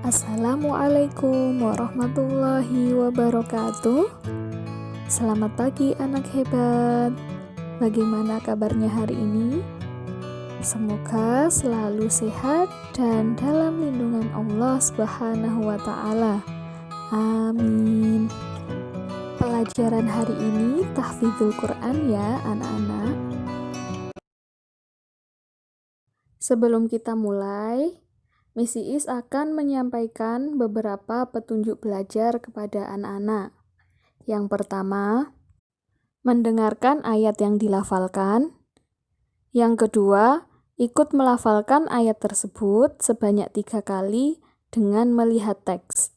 Assalamualaikum warahmatullahi wabarakatuh. Selamat pagi anak hebat. Bagaimana kabarnya hari ini? Semoga selalu sehat dan dalam lindungan Allah Subhanahu wa taala. Amin. Pelajaran hari ini tahfidzul Quran ya anak-anak. Sebelum kita mulai, Miss Iis akan menyampaikan beberapa petunjuk belajar kepada anak-anak. Yang pertama, mendengarkan ayat yang dilafalkan. Yang kedua, ikut melafalkan ayat tersebut sebanyak 3 kali dengan melihat teks.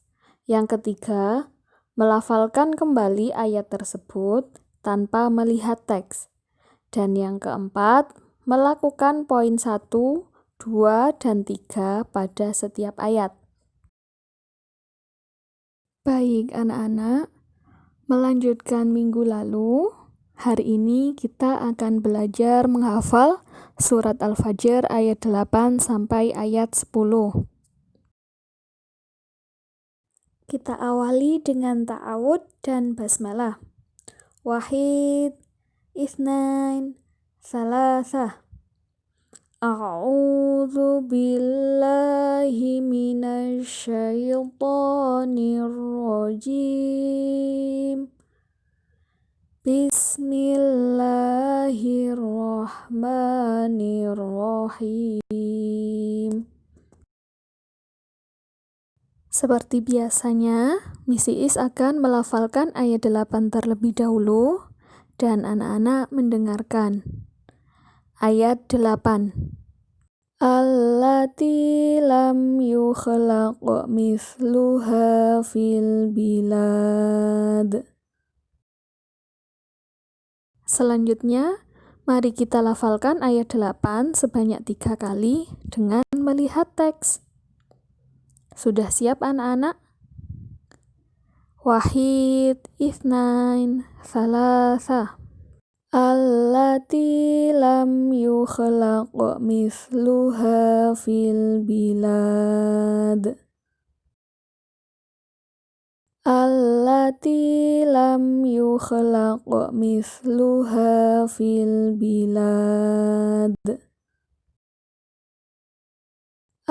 Yang ketiga, melafalkan kembali ayat tersebut tanpa melihat teks. Dan yang keempat, melakukan poin 1, 2, dan 3 pada setiap ayat. Baik anak-anak, melanjutkan minggu lalu, hari ini kita akan belajar menghafal surat Al-Fajr ayat 8 sampai ayat 10. Kita awali dengan ta'awud dan basmalah. Wahid, itsnain, tsalatsa. A'udzu billahi minasyaitonir rajim. Bismillahirrahmanirrahim. Seperti biasanya, Miss Iis akan melafalkan ayat 8 terlebih dahulu dan anak-anak mendengarkan. Ayat 8. Allati lam yukhlaq mithluha fil bilad. Selanjutnya, mari kita lafalkan ayat 8 sebanyak 3 kali dengan melihat teks. Sudah siap anak-anak? Wahid, itsnain, tsalatsa. Allati lam yukhlaq mithluha fil bilad. Allati lam yukhlaq mithluha fil bilad.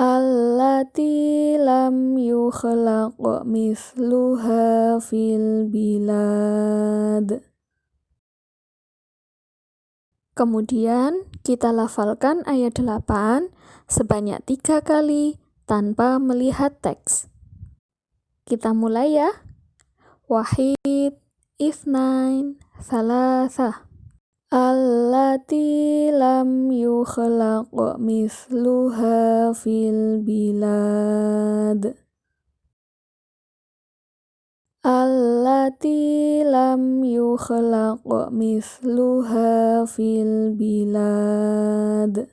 Allati lam yukhlaq mithluha fil bilad. Kemudian kita lafalkan ayat 8 sebanyak 3 kali tanpa melihat teks. Kita mulai ya. Wahid, itsnain, tsalatsa. Allati lam yukhlaq mithluha fil bilad. Allati lam yukhlaq mithluha fil bilad.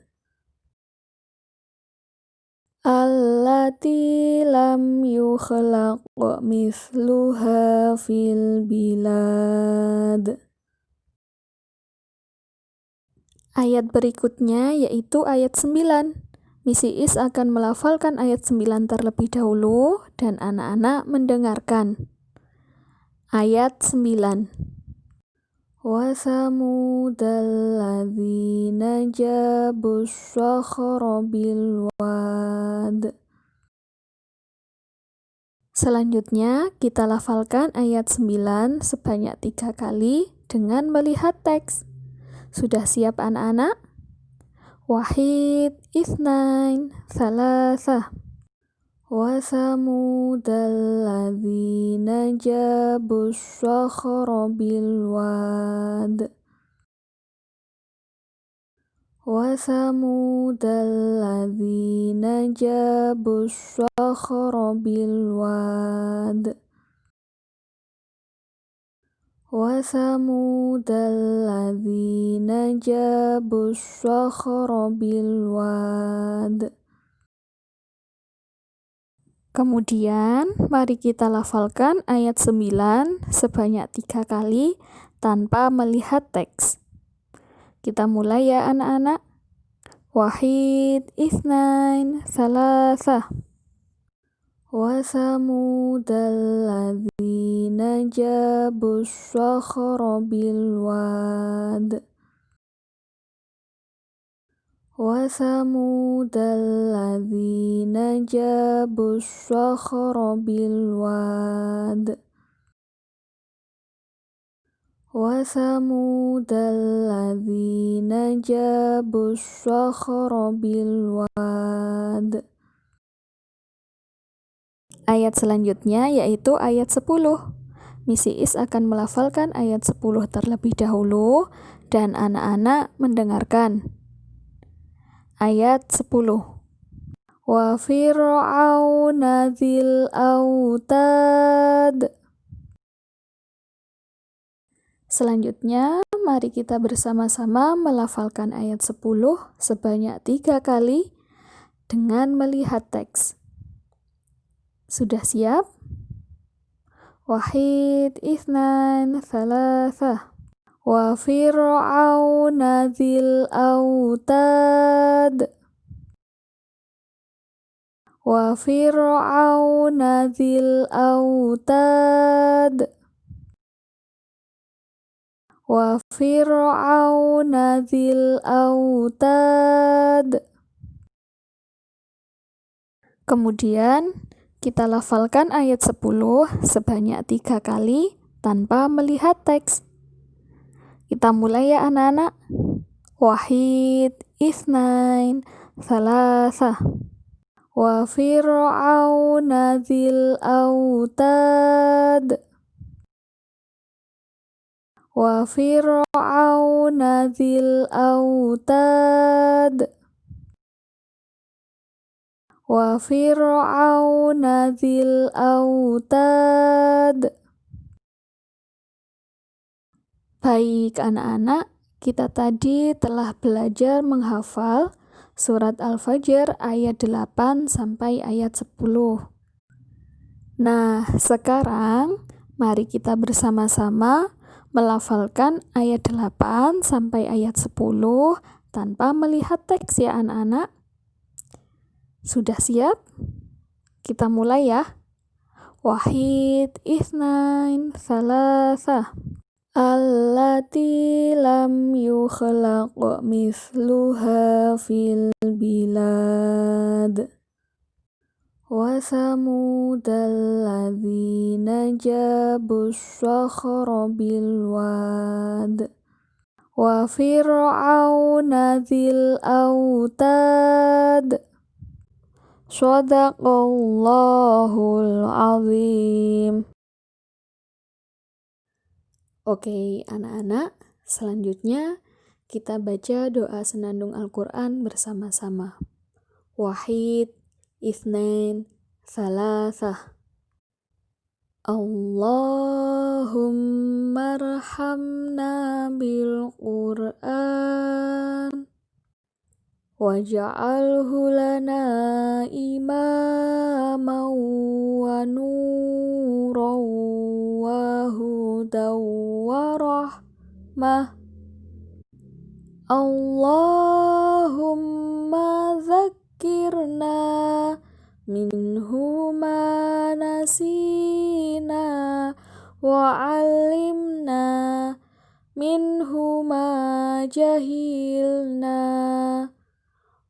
Allati lam yukhlaq mithluha fil bilad. Ayat berikutnya yaitu ayat 9. Miss Iis akan melafalkan ayat 9 terlebih dahulu dan anak-anak mendengarkan. Ayat 9. Wa thamudal ladzina jabus sakhra bil wad. Selanjutnya kita lafalkan ayat 9 sebanyak 3 kali dengan melihat teks. Sudah siap anak-anak? Wahid, itsnain, tsalatsa. Wa thamudal ladzina jabus sakhra bil wad. Wa thamudal ladzina jabus sakhra bil wad. Wa thamudal ladzina jabus sakhra bil wad. Kemudian, mari kita lafalkan ayat 9 sebanyak 3 kali tanpa melihat teks. Kita mulai ya anak-anak. Wahid, itsnain, tsalatsa. وثمود الذين جابوا الصخر بالواد وثمود الذين جابوا الصخر بالواد وثمود الذين جابوا الصخر بالواد. Ayat selanjutnya yaitu ayat 10. Miss Iis akan melafalkan ayat 10 terlebih dahulu dan anak-anak mendengarkan. Ayat 10. Wa fir'auna dzil autad. Selanjutnya, mari kita bersama-sama melafalkan ayat 10 sebanyak 3 kali dengan melihat teks. Sudah siap? Wahid, itsnan, tsalatsa. Wa fir'auna dzil autad. Wa fir'auna dzil autad. Wa fir'auna dzil autad. Kemudian kita lafalkan ayat 10 sebanyak 3 kali tanpa melihat teks. Kita mulai ya anak-anak. Wahid, itsnain, tsalatsa. Wa fir'auna dzil autad. Wa fir'auna dzil autad. Wa fir'auna dzil autad. Baik anak-anak, kita tadi telah belajar menghafal surat Al-Fajr ayat 8 sampai ayat 10. Nah, sekarang mari kita bersama-sama melafalkan ayat 8 sampai ayat 10 tanpa melihat teks ya anak-anak. Sudah siap? Kita mulai ya. Wahid, itsnain, tsalatsa. Allati lam yukhlaq mithluha fil bilad. Wa thamud alladzina jabu s-sakhra bilwad. Wa fir'auna dzil autad. Shadaqallahul azim. Oke, anak-anak, selanjutnya kita baca doa senandung Al-Quran bersama-sama. Wahid, itsnain, tsalatsa. Allahumma arhamna bil Qur'an waj'alhu lana imaman wa nuran wa hudan wa rahmah. Allahumma zakkirna minhu ma nasina wa 'allimna minhu ma jahilna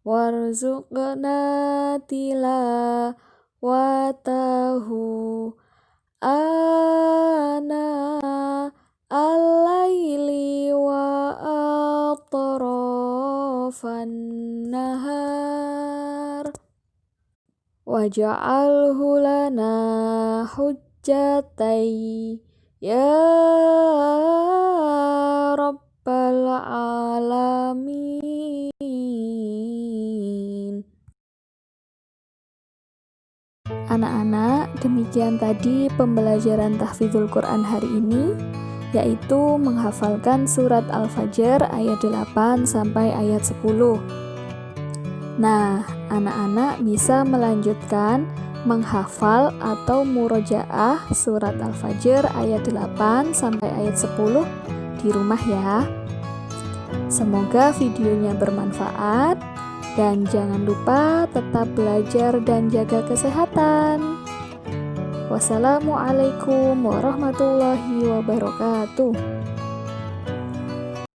warzuqna tilawatahu ana al-laili wa atrafan nahar waj'alhu lana hujjatai ya rabbal alamin. Anak-anak, demikian tadi pembelajaran tahfidzul Quran hari ini, yaitu menghafalkan surat Al-Fajr ayat 8 sampai ayat 10. Nah, anak-anak bisa melanjutkan menghafal atau murojaah surat Al-Fajr ayat 8 sampai ayat 10 di rumah ya. Semoga videonya bermanfaat dan jangan lupa tetap belajar dan jaga kesehatan. Wassalamualaikum warahmatullahi wabarakatuh.